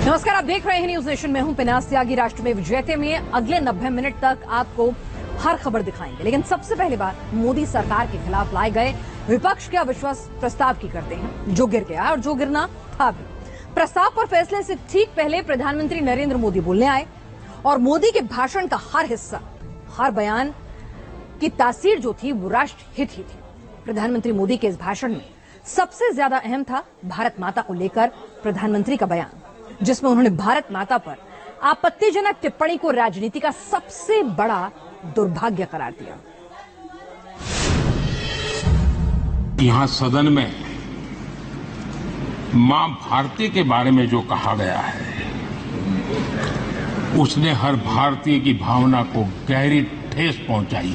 नमस्कार, आप देख रहे हैं न्यूज नेशन में हूं पिनास त्यागी। राष्ट्र में विजयते में अगले 90 मिनट तक आपको हर खबर दिखाएंगे, लेकिन सबसे पहले बात मोदी सरकार के खिलाफ लाए गए विपक्ष के अविश्वास प्रस्ताव की करते हैं, जो गिर गया और जो गिरना था भी। प्रस्ताव पर फैसले से ठीक पहले प्रधानमंत्री नरेंद्र मोदी बोलने आए और मोदी के भाषण का हर हिस्सा, हर बयान की तासीर जो थी वो राष्ट्र हित ही थी। प्रधानमंत्री मोदी के इस भाषण में सबसे ज्यादा अहम था भारत माता को लेकर प्रधानमंत्री का बयान, जिसमें उन्होंने भारत माता पर आपत्तिजनक टिप्पणी को राजनीति का सबसे बड़ा दुर्भाग्य करार दिया। यहां सदन में मां भारती के बारे में जो कहा गया है, उसने हर भारतीय की भावना को गहरी ठेस पहुंचाई।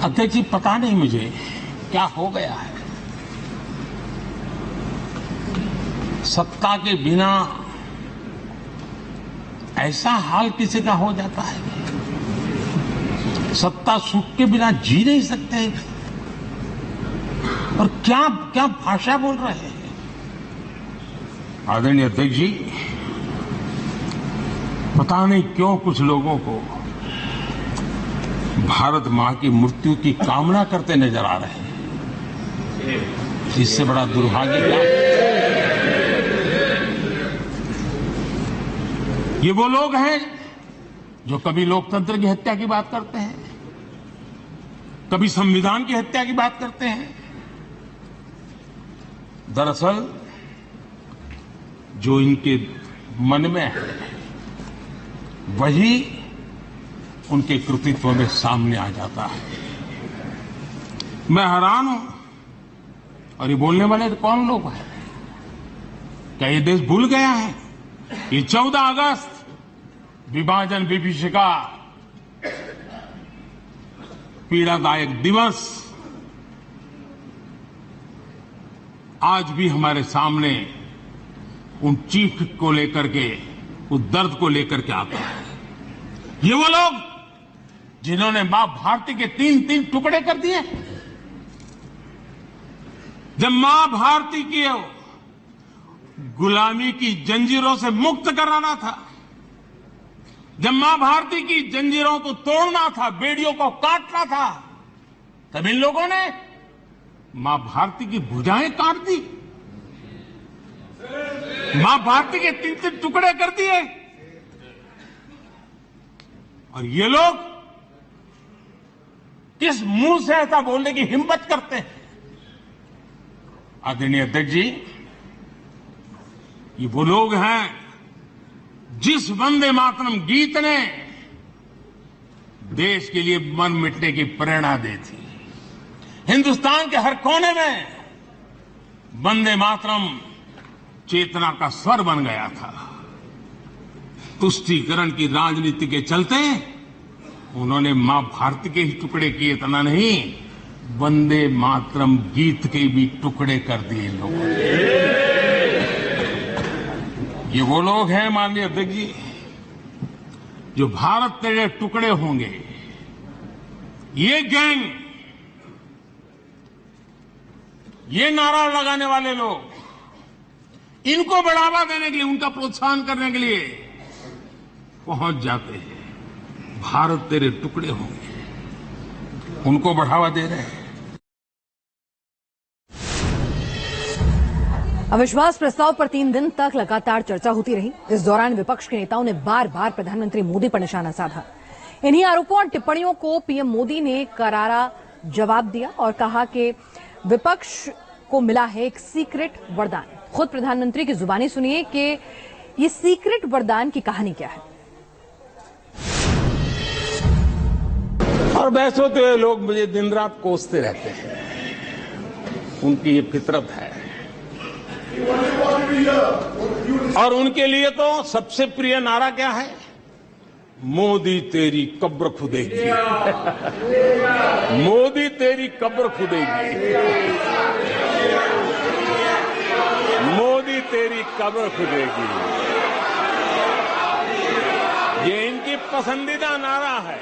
अध्यक्ष जी, पता नहीं मुझे क्या हो गया है। सत्ता के बिना ऐसा हाल किसी का हो जाता है। सत्ता सुख के बिना जी नहीं सकते। और क्या क्या भाषा बोल रहे हैं। आदरणीय अध्यक्ष जी, पता नहीं क्यों कुछ लोगों को भारत मां की मृत्यु की कामना करते नजर आ रहे हैं। इससे बड़ा दुर्भाग्य क्या है। ये वो लोग हैं जो कभी लोकतंत्र की हत्या की बात करते हैं, कभी संविधान की हत्या की बात करते हैं। दरअसल जो इनके मन में है वही उनके कृतित्व में सामने आ जाता है। मैं हैरान हूं। और ये बोलने वाले कौन लोग हैं? क्या ये देश भूल गया है? ये 14 अगस्त विभाजन विभीषिका पीड़ादायक दिवस आज भी हमारे सामने उन चीख को लेकर के, उस दर्द को लेकर के आता है। ये वो लोग जिन्होंने मां भारती के 3-3 टुकड़े कर दिए। जब मां भारती की गुलामी की जंजीरों से मुक्त कराना था, जब मां भारती की जंजीरों को तोड़ना था, बेड़ियों को काटना था, तब इन लोगों ने मां भारती की भुजाएं काट दी, मां भारती के 3-3 टुकड़े कर दिए। और ये लोग किस मुंह से ऐसा बोलने की हिम्मत करते हैं? आदरणीय अध्यक्ष जी, ये वो लोग हैं जिस वंदे मातरम गीत ने देश के लिए मर मिटने की प्रेरणा दी थी। हिंदुस्तान के हर कोने में वंदे मातरम चेतना का स्वर बन गया था। तुष्टीकरण की राजनीति के चलते उन्होंने मां भारती के ही टुकड़े किए, इतना नहीं, वंदे मातरम गीत के भी टुकड़े कर दिए लोगों ने। ये वो लोग हैं माननीय अध्यक्ष जी, जो भारत तेरे टुकड़े होंगे, ये गैंग, ये नारा लगाने वाले लोग, इनको बढ़ावा देने के लिए, उनका प्रोत्साहन करने के लिए पहुंच जाते हैं। भारत तेरे टुकड़े होंगे, उनको बढ़ावा दे रहे हैं। अविश्वास प्रस्ताव पर 3 दिन तक लगातार चर्चा होती रही। इस दौरान विपक्ष के नेताओं ने बार बार प्रधानमंत्री मोदी पर निशाना साधा। इन्हीं आरोपों और टिप्पणियों को पीएम मोदी ने करारा जवाब दिया और कहा कि विपक्ष को मिला है एक सीक्रेट वरदान। खुद प्रधानमंत्री की जुबानी सुनिए कि ये सीक्रेट वरदान की कहानी क्या है। और बहस होते हुए लोग मुझे दिन रात कोसते रहते हैं। उनकी ये फितरत है। और उनके लिए तो सबसे प्रिय नारा क्या है? मोदी तेरी कब्र खुदेगी। मोदी तेरी कब्र खुदेगी। मोदी तेरी कब्र खुदेगी। ये इनकी पसंदीदा नारा है।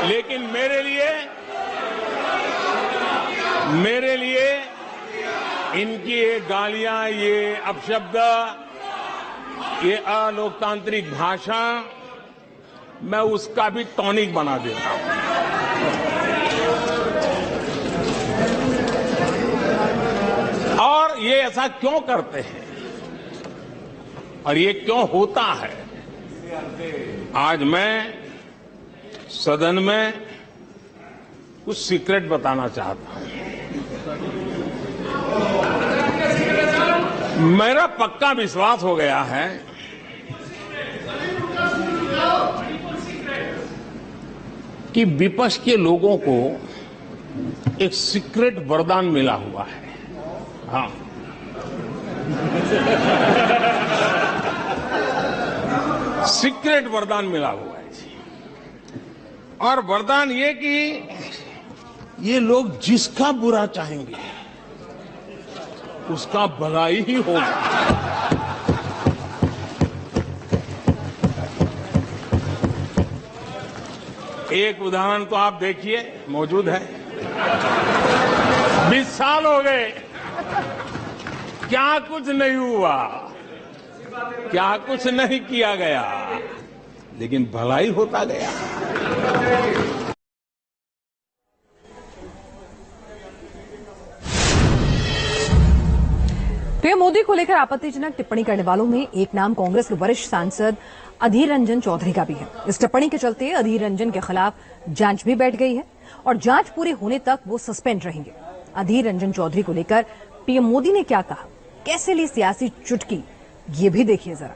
लेकिन मेरे लिए इनकी ये गालियां, ये अपशब्द, ये अलोकतांत्रिक भाषा, मैं उसका भी टॉनिक बना देता हूं। और ये ऐसा क्यों करते हैं और ये क्यों होता है, आज मैं सदन में कुछ सीक्रेट बताना चाहता हूं। मेरा पक्का विश्वास हो गया है कि विपक्ष के लोगों को एक सीक्रेट वरदान मिला हुआ है। हाँ, सीक्रेट वरदान मिला हुआ है जी। और वरदान ये कि ये लोग जिसका बुरा चाहेंगे उसका भलाई ही होगा। एक उदाहरण तो आप देखिए, मौजूद है। 20 साल हो गए, क्या कुछ नहीं हुआ, क्या कुछ नहीं किया गया, लेकिन भलाई होता गया। पीएम मोदी को लेकर आपत्तिजनक टिप्पणी करने वालों में एक नाम कांग्रेस के वरिष्ठ सांसद अधीर रंजन चौधरी का भी है। इस टिप्पणी के चलते अधीर रंजन के खिलाफ जांच भी बैठ गई है और जांच पूरी होने तक वो सस्पेंड रहेंगे। अधीर रंजन चौधरी को लेकर पीएम मोदी ने क्या कहा, कैसे ली सियासी चुटकी, ये भी देखिए जरा।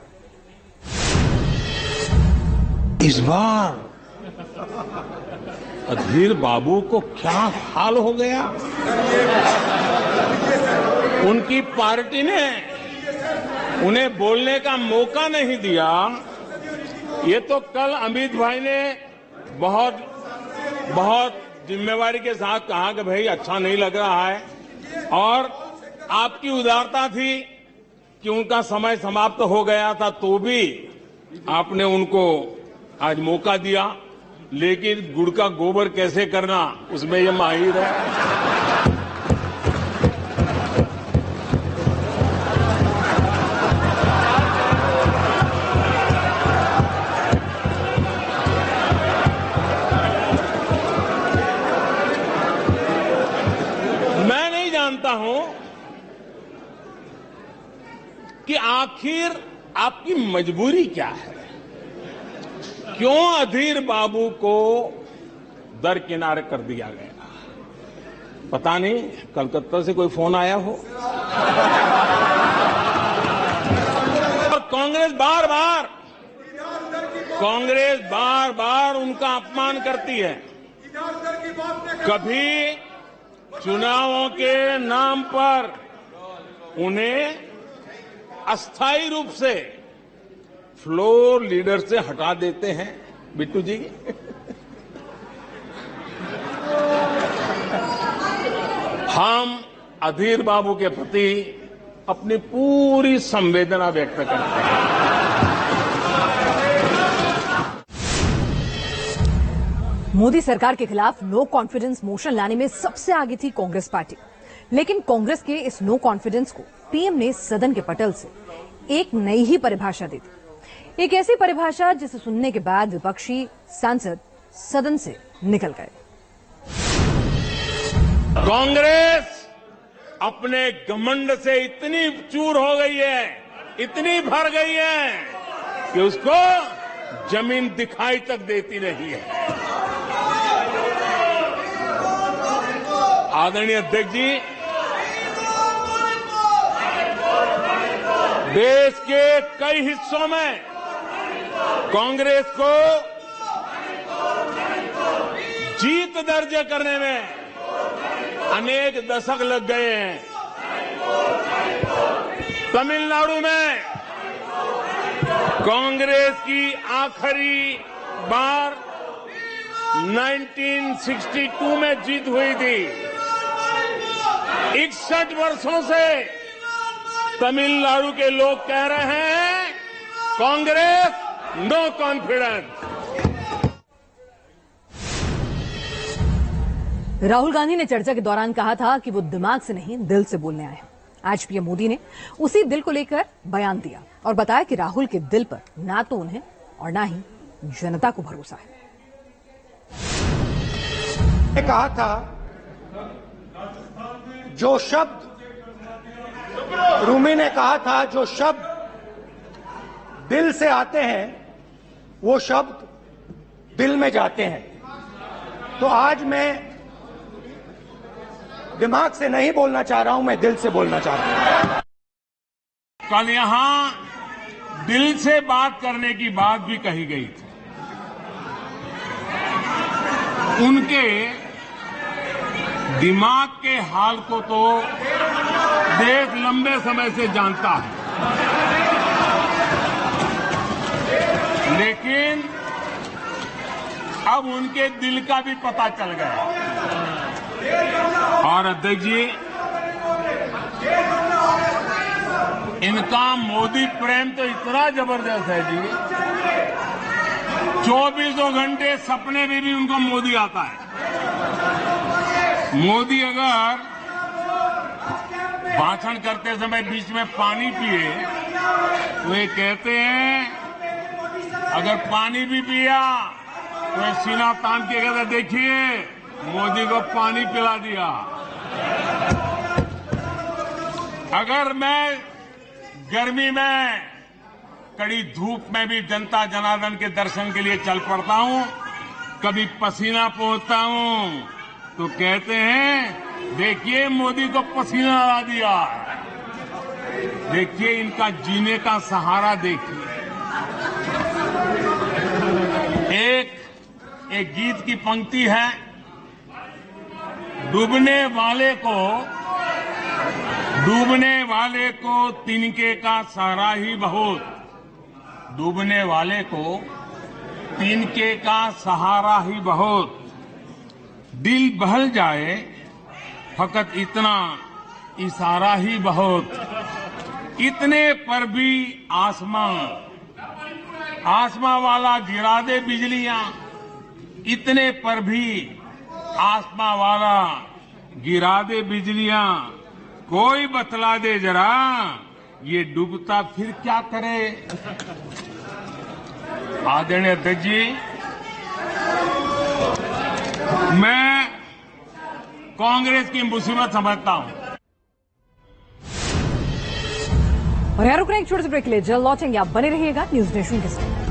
इस बार अधीर बाबू को क्या हाल हो गया, उनकी पार्टी ने उन्हें बोलने का मौका नहीं दिया। ये तो कल अमित भाई ने बहुत जिम्मेवारी के साथ कहा कि भाई अच्छा नहीं लग रहा है, और आपकी उदारता थी कि उनका समय समाप्त हो गया था तो भी आपने उनको आज मौका दिया, लेकिन गुड़ का गोबर कैसे करना उसमें ये माहिर है। मैं नहीं जानता हूं कि आखिर आपकी मजबूरी क्या है, क्यों अधीर बाबू को दरकिनारे कर दिया गया। पता नहीं कलकत्ता से कोई फोन आया हो। और कांग्रेस बार बार उनका अपमान करती है। कभी चुनावों के नाम पर उन्हें अस्थायी रूप से फ्लोर लीडर से हटा देते हैं। बिट्टू जी, हम अधीर बाबू के प्रति अपनी पूरी संवेदना व्यक्त करते हैं। मोदी सरकार के खिलाफ नो कॉन्फिडेंस मोशन लाने में सबसे आगे थी कांग्रेस पार्टी, लेकिन कांग्रेस के इस नो कॉन्फिडेंस को पीएम ने सदन के पटल से एक नई ही परिभाषा दी थी। एक ऐसी परिभाषा जिसे सुनने के बाद विपक्षी सांसद सदन से निकल गए। कांग्रेस अपने घमंड से इतनी चूर हो गई है, इतनी भर गई है कि उसको जमीन दिखाई तक देती नहीं है। आदरणीय अध्यक्ष जी, देश के कई हिस्सों में कांग्रेस को जीत दर्ज करने में अनेक दशक लग गए हैं। तमिलनाडु में कांग्रेस की आखिरी बार 1962 में जीत हुई थी। 61 वर्षों से तमिलनाडु के लोग कह रहे हैं कांग्रेस नो कॉन्फिडेंस। राहुल गांधी ने चर्चा के दौरान कहा था कि वो दिमाग से नहीं दिल से बोलने आए हैं। आज पीएम मोदी ने उसी दिल को लेकर बयान दिया और बताया कि राहुल के दिल पर ना तो उन्हें और ना ही जनता को भरोसा है। कहा था जो शब्द रूमी ने कहा था जो शब्द दिल से आते हैं वो शब्द दिल में जाते हैं। तो आज मैं दिमाग से नहीं बोलना चाह रहा हूं, मैं दिल से बोलना चाह रहा हूं। कल यहां दिल से बात करने की बात भी कही गई थी। उनके दिमाग के हाल को तो देश लंबे समय से जानता है, लेकिन अब उनके दिल का भी पता चल गया। और अध्यक्ष जी, इनका मोदी प्रेम तो इतना जबरदस्त है जी, 24 घंटे सपने में भी उनको मोदी आता है। मोदी अगर भाषण करते समय बीच में पानी पिए तो ये कहते हैं, अगर पानी भी पिया तो सीना तान के कहते देखिए मोदी को पानी पिला दिया। अगर मैं गर्मी में कड़ी धूप में भी जनता जनार्दन के दर्शन के लिए चल पड़ता हूं, कभी पसीना पोंछता हूं तो कहते हैं देखिए मोदी को पसीना ला दिया। देखिए इनका जीने का सहारा देखिए। एक गीत की पंक्ति है, डूबने वाले को तिनके का सहारा ही बहुत। डूबने वाले को तिनके का सहारा ही बहुत। दिल बहल जाए फकत इतना इशारा ही बहुत। इतने पर भी आसमां वाला गिरा दे बिजलियां। इतने पर भी आसमां वाला गिरा दे बिजलियां। कोई बतला दे जरा ये डूबता फिर क्या करे। आदरणीय अध्यक्ष जी, मैं कांग्रेस की मुसीबत समझता हूं। और यार रुक रहे एक छोटे से ब्रेक के लिए, जल्द लौटेंगे, आप बने रहिएगा न्यूज नेशन के साथ।